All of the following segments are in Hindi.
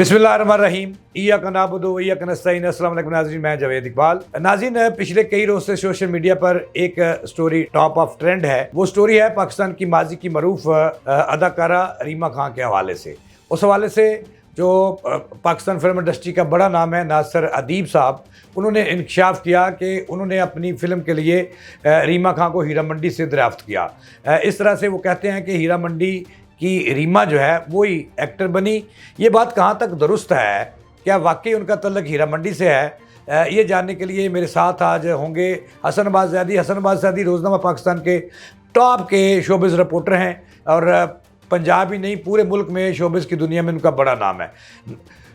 बिस्मिल्लाहिर्रहमानिर्रहीम इय्याक नअबुदु व इय्याक नस्तईन। अस्सलाम वालेकुम नाज़रीन, मैं जावेद इकबाल। नाज़रीन, पिछले कई रोज़ से सोशल मीडिया पर एक स्टोरी टॉप ऑफ ट्रेंड है। वो स्टोरी है पाकिस्तान की माजी की मरूफ अदाकारा रीमा खान के हवाले से। उस हवाले से जो पाकिस्तान फिल्म इंडस्ट्री का बड़ा नाम है नासिर अदीब साहब, उन्होंने इंकशाफ किया कि उन्होंने अपनी फ़िल्म के लिए रीमा खान को हीरा मंडी से दरियाफ़्त किया। इस तरह से वो कहते हैं कि हीरा मंडी कि रीमा जो है वही एक्टर बनी। ये बात कहाँ तक दुरुस्त है, क्या वाकई उनका तल्लक हीरा मंडी से है? ये जानने के लिए मेरे साथ आज होंगे हसन अब्बास ज़ैदी। हसन अब्बास ज़ैदी रोज़नामा पाकिस्तान के टॉप के शोबिज़ रिपोर्टर हैं और पंजाब ही नहीं पूरे मुल्क में शोबिज़ की दुनिया में उनका बड़ा नाम है।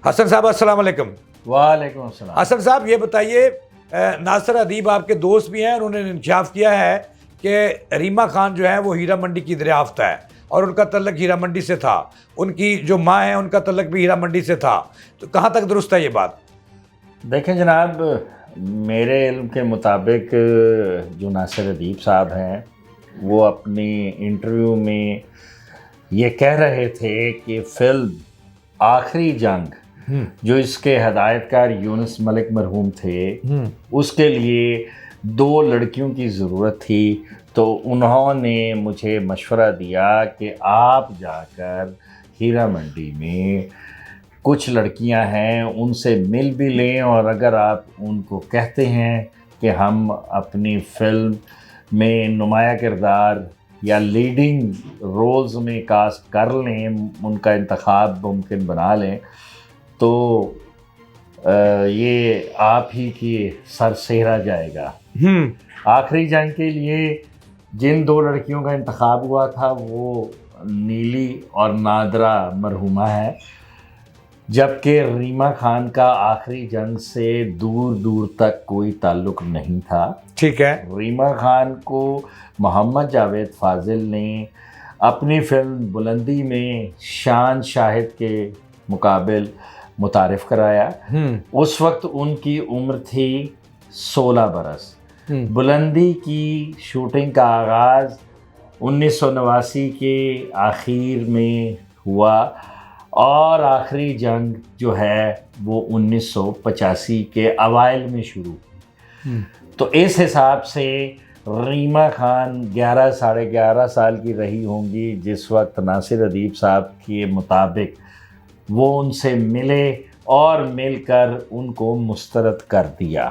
हसन साहब अस्सलाम वालेकुम। वालेकुम अस्सलाम। हसन साहब, ये बताइए, नासिर अदीब आपके दोस्त भी हैं, उन्होंने इंकशाफ किया है कि रीमा खान जो है वो हीरा मंडी की दरियाफ्त है और उनका तल्लक हीरा मंडी से था। उनकी जो माँ है उनका तल्लक भी हीरा मंडी से था। तो कहाँ तक दुरुस्त है ये बात? देखें जनाब, मेरे इल्म के मुताबिक जो नासिर अदीब साहब हैं वो अपनी इंटरव्यू में ये कह रहे थे कि फ़िल्म आखिरी जंग जो इसके हदायतकार यूनुस मलिक मरहूम थे, उसके लिए 2 लड़कियों की ज़रूरत थी। तो उन्होंने मुझे मशवरा दिया कि आप जाकर हीरा मंडी में कुछ लड़कियां हैं उनसे मिल भी लें, और अगर आप उनको कहते हैं कि हम अपनी फ़िल्म में नुमाया किरदार या लीडिंग रोल्स में कास्ट कर लें, उनका इंतखाब मुमकिन बना लें, तो ये आप ही की सर सेहरा जाएगा। आखिरी जंग के लिए जिन 2 लड़कियों का इंतखाब हुआ था वो नीली और नादरा मरहुमा है, जबकि रीमा खान का आखिरी जंग से दूर दूर तक कोई ताल्लुक़ नहीं था। ठीक है। रीमा खान को मोहम्मद जावेद फ़ाज़िल ने अपनी फ़िल्म बुलंदी में शान शाहिद के मुकाबिल मुतारिफ़ कराया। उस वक्त उनकी उम्र थी 16 बरस। बुलंदी की शूटिंग का आगाज़ 1989 के आखिर में हुआ और आखिरी जंग जो है वो 1985 के अवाइल में शुरू हुई। तो इस हिसाब से रीमा खान 11 साढ़े 11 साल की रही होंगी जिस वक्त नासिर अदीब साहब के मुताबिक वो उनसे मिले और मिलकर उनको मुस्तरद कर दिया।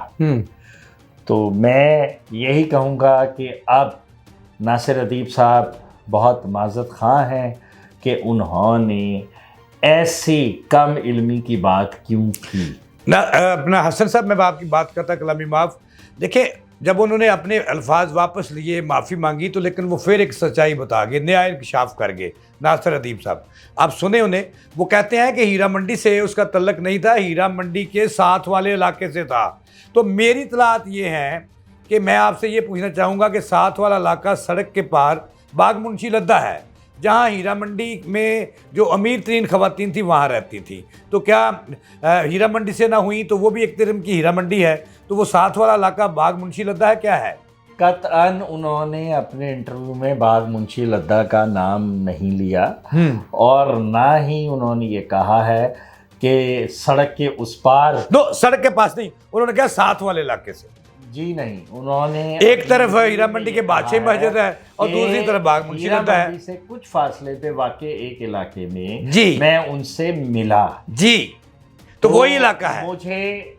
तो मैं यही कहूँगा कि अब नासिर अदीब साहब बहुत माज़रत ख़्वाह हैं कि उन्होंने ऐसी कम इल्मी की बात क्यों की ना। अपना हसन साहब, मैं आपकी बात करता कलामी माफ़। देखिए, जब उन्होंने अपने अल्फाज वापस लिए, माफ़ी मांगी, तो लेकिन वो फिर एक सच्चाई बता गए, नया इंकशाफ कर गए नासिर अदीब साहब। आप सुने उन्हें, वो कहते हैं कि हीरा मंडी से उसका तल्लक नहीं था, हीरा मंडी के साथ वाले इलाके से था। तो मेरी इतलात ये है कि मैं आपसे ये पूछना चाहूँगा कि साथ वाला इलाका सड़क के पार बाग मुंशी लद्दा है, जहाँ हीरा मंडी में जो अमीर तरीन ख़वातीन थी वहाँ रहती थी। तो क्या हीरा मंडी से ना हुई तो वो भी एक तरह की हीरा मंडी है, तो वो साथ वाला इलाका बाग मुंशी लद्दा है, क्या है? कतअन उन्होंने अपने इंटरव्यू में बाग मुंशी लद्दा का नाम नहीं लिया और ना ही उन्होंने ये कहा है कि सड़क के उस पार। सड़क के पास नहीं, उन्होंने कहा साथ वाले इलाके से। जी नहीं, उन्होंने एक तरफ हीरा मंडी के बादशाह मस्जिद है और दूसरी तरफ बाग मुंशी लद्दा है। से कुछ फासले पे वाकई एक इलाके में जी मैं उनसे मिला जी, तो वही इलाका है। मुझे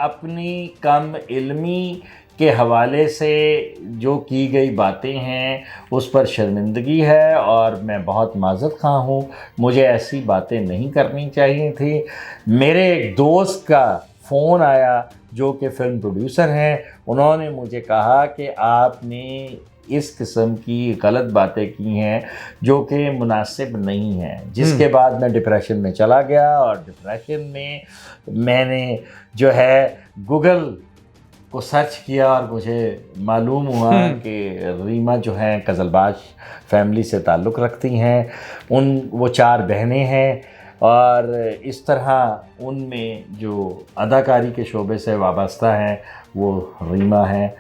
अपनी कम इल्मी के हवाले से जो की गई बातें हैं उस पर शर्मिंदगी है और मैं बहुत माज़रत ख़्वाह हूँ। मुझे ऐसी बातें नहीं करनी चाहिए थी। मेरे एक दोस्त का फ़ोन आया जो कि फ़िल्म प्रोड्यूसर हैं, उन्होंने मुझे कहा कि आपने इस किस्म की गलत बातें की हैं जो कि मुनासिब नहीं हैं, जिसके बाद मैं डिप्रेशन में चला गया और डिप्रेशन में मैंने जो है गूगल को सर्च किया और मुझे मालूम हुआ कि रीमा जो हैं कज़लबाज फैमिली से ताल्लुक़ रखती हैं। वो 4 बहनें हैं और इस तरह उनमें जो अदाकारी के शोबे से वाबस्ता हैं वो रीमा हैं,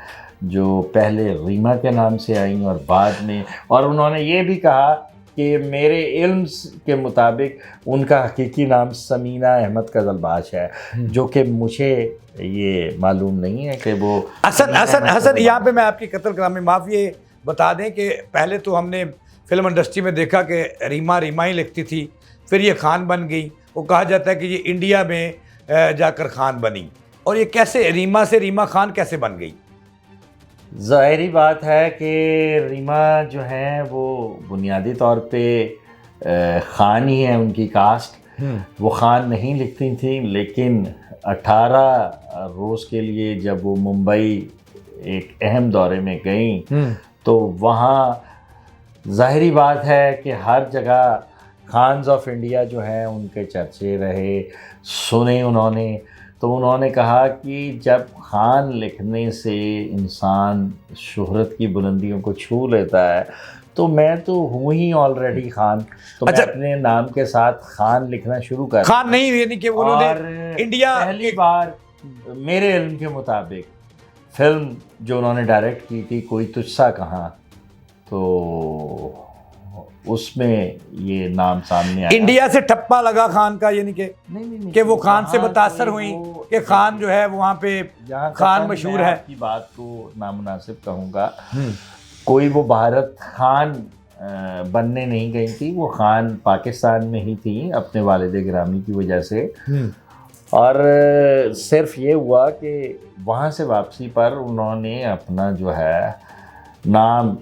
जो पहले रीमा के नाम से आई और बाद में। और उन्होंने ये भी कहा कि मेरे इल्म के मुताबिक उनका हकीकी नाम समीना अहमद कजलबाश है, जो कि मुझे ये मालूम नहीं है कि वो हसन यहाँ पे मैं आपकी कत्ल कलाम में माफ़ ये बता दें कि पहले तो हमने फिल्म इंडस्ट्री में देखा कि रीमा रीमा ही लिखती थी, फिर ये खान बन गई। वो कहा जाता है कि ये इंडिया में जाकर खान बनी, और ये कैसे रीमा से रीमा खान कैसे बन गई? ज़ाहिरी बात है कि रीमा जो है वो बुनियादी तौर पे ख़ान ही है, उनकी कास्ट। वो ख़ान नहीं लिखती थी, लेकिन 18 रोज़ के लिए जब वो मुंबई एक अहम दौरे में गई तो वहाँ ज़ाहिरी बात है कि हर जगह खान्स ऑफ इंडिया जो हैं उनके चर्चे रहे, सुने उन्होंने। तो उन्होंने कहा कि जब खान लिखने से इंसान शोहरत की बुलंदियों को छू लेता है तो मैं तो हूँ ही ऑलरेडी खान, तो मैं अपने नाम के साथ खान लिखना शुरू कर। खान नहीं, यानी कि उन्होंने इंडिया पहली बार मेरे इल्म के मुताबिक फिल्म जो उन्होंने डायरेक्ट की थी कोई तुझसा कहाँ, तो उसमें ये नाम सामने आया। इंडिया से ठप्पा लगा खान का, यानी कि नहीं कि वो खान से मुतासर हुई कि खान जो है वहाँ पे खान मशहूर है। की बात को नामुनासिब कहूँगा, कोई वो भारत खान बनने नहीं गई थी, वो खान पाकिस्तान में ही थी अपने वालिद गिरामी की वजह से। और सिर्फ ये हुआ कि वहाँ से वापसी पर उन्होंने अपना जो है नाम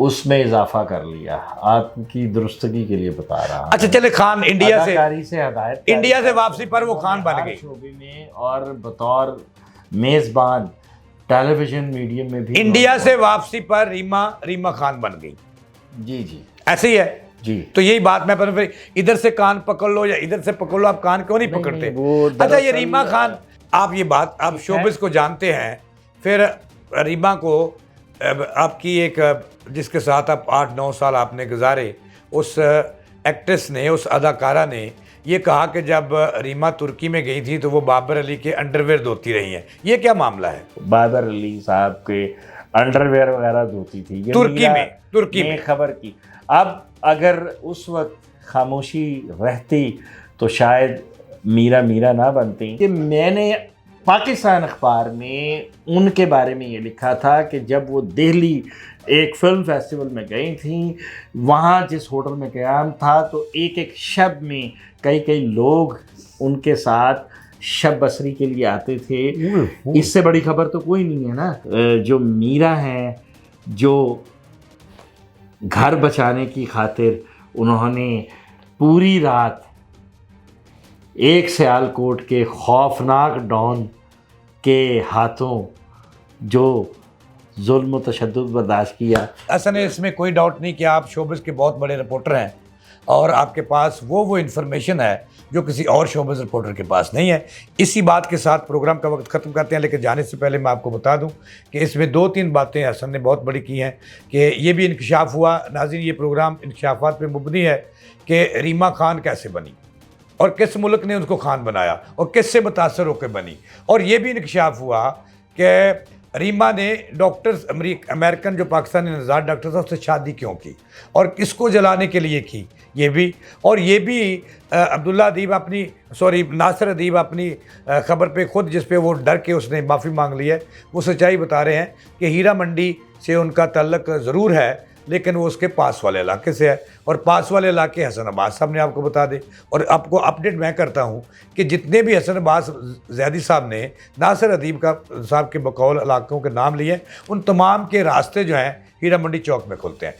उसमें इजाफा कर लिया। आपकी दुरुस्तगी के लिए बता रहा हूँ। अच्छा चले, खान इंडिया से हदायत इंडिया से वापसी पर वो खान बन गई शोबे में, और बतौर मेज़बान टेलीविज़न मीडियम में भी इंडिया से वापसी पर रीमा खान बन गई। जी ऐसे ही है जी। तो यही बात मैं फिर इधर से कान पकड़ लो या इधर से पकड़ लो, आप कान क्यों नहीं पकड़ते? अच्छा, ये रीमा खान, आप ये बात आप शोबिस को जानते हैं, फिर रीमा को आपकी एक जिसके साथ आप 8-9 साल आपने गुजारे, उस एक्ट्रेस ने, उस अदाकारा ने ये कहा कि जब रीमा तुर्की में गई थी तो वो बाबर अली के अंडरवेयर धोती रही हैं। ये क्या मामला है? बाबर अली साहब के अंडरवेयर वगैरह धोती थी ये तुर्की में खबर की। अब अगर उस वक्त खामोशी रहती तो शायद मीरा ना बनती। कि मैंने पाकिस्तान अखबार में उनके बारे में ये लिखा था कि जब वो दिल्ली एक फ़िल्म फेस्टिवल में गई थी, वहाँ जिस होटल में क़याम था तो एक शब में कई लोग उनके साथ शब बसरी के लिए आते थे। इससे बड़ी खबर तो कोई नहीं है ना। जो मीरा हैं, जो घर बचाने की खातिर उन्होंने पूरी रात एक सियालकोट के खौफनाक डॉन के हाथों जो जुल्म तशद्दुद बर्दाश्त किया। असल में इसमें कोई डाउट नहीं कि आप शोबिस के बहुत बड़े रिपोर्टर हैं और आपके पास वो इन्फॉर्मेशन है जो किसी और शोबिस रिपोर्टर के पास नहीं है। इसी बात के साथ प्रोग्राम का वक्त ख़त्म करते हैं, लेकिन जाने से पहले मैं आपको बता दूं कि इसमें 2-3 बातें हसन ने बहुत बड़ी की हैं कि ये भी इंकशाफ हुआ। नाज़रीन, ये प्रोग्राम इंकशाफात पे मुबनी है कि रीमा खान कैसे बनी और किस मुल्क ने उसको खान बनाया और किससे मुतासर होकर बनी। और ये भी इंकशाफ हुआ कि रीमा ने डॉक्टर्स अमेरिकन जो पाकिस्तानी नज़ार डॉक्टर था उससे शादी क्यों की और किसको जलाने के लिए की, ये भी। और ये भी नासिर अदीब अपनी ख़बर पे खुद, जिस पे वो डर के उसने माफ़ी मांग ली है, वो सच्चाई बता रहे हैं कि हीरा मंडी से उनका ताल्लुक ज़रूर है, लेकिन वो उसके पास वाले इलाके से है और पास वाले इलाके हसन अब्बास साहब ने आपको बता दे। और आपको अपडेट मैं करता हूँ कि जितने भी हसन अब्बास ज़ैदी साहब ने नासिर अदीब साहब के बकौल इलाकों के नाम लिए, उन तमाम के रास्ते जो हैं हीरा मंडी चौक में खुलते हैं।